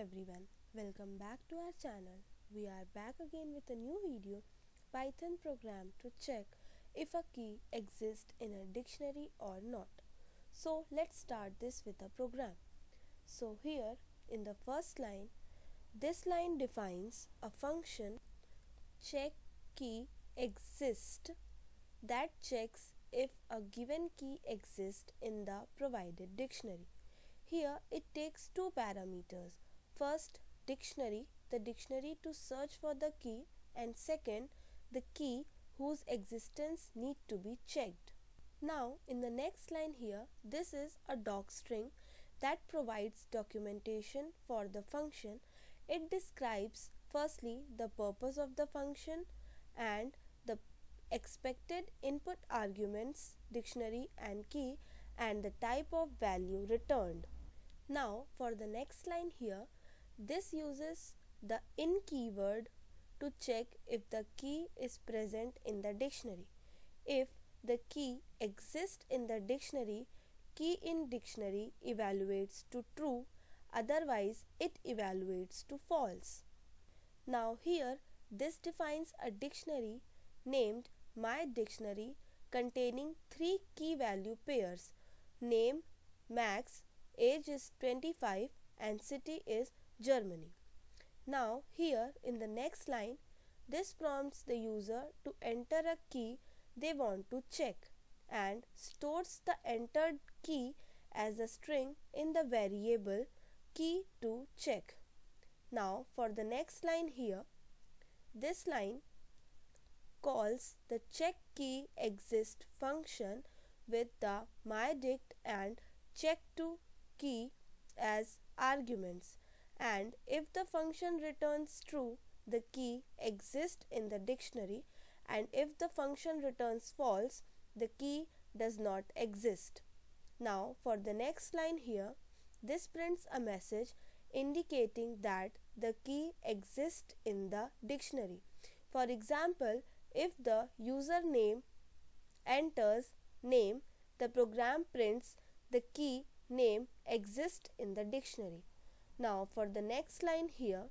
everyone, welcome back to our channel. We are back again with a new video, Python program to check if a key exists in a dictionary or not. So let's start this with a program. So here in the first line, this line defines a function check key exist that checks if a given key exists in the provided dictionary. Here it takes two parameters. First, dictionary, the dictionary to search for the key, and second, the key whose existence need to be checked. Now in the next line here, this is a docstring that provides documentation for the function. It describes firstly the purpose of the function and the expected input arguments, dictionary and key, and the type of value returned. Now for the next line here, this uses the in keyword to check if the key is present in the dictionary. If the key exists in the dictionary, key in dictionary evaluates to true, otherwise it evaluates to false. Now here this defines a dictionary named my dictionary containing three key value pairs: name, Max, age is 25 and city is Germany. Now here in the next line, this prompts the user to enter a key they want to check and stores the entered key as a string in the variable key to check. Now for the next line here, this line calls the check key exist function with the myDict and check to key as arguments, and if the function returns true, the key exists in the dictionary, and if the function returns false, the key does not exist. Now for the next line here, this prints a message indicating that the key exists in the dictionary. For example, if the username enters name, the program prints the key name exists in the dictionary. Now for the next line here,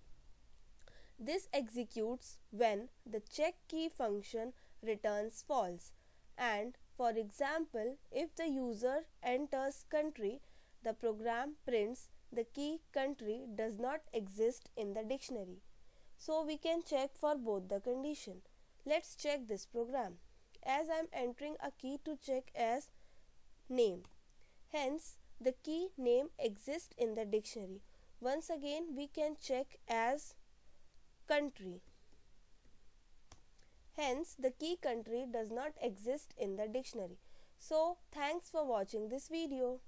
this executes when the check key function returns false, and for example, if the user enters country, the program prints the key country does not exist in the dictionary. So we can check for both the condition. Let's check this program. As I am entering a key to check as name, hence the key name exists in the dictionary. Once again we can check as country. Hence the key country does not exist in the dictionary. So thanks for watching this video.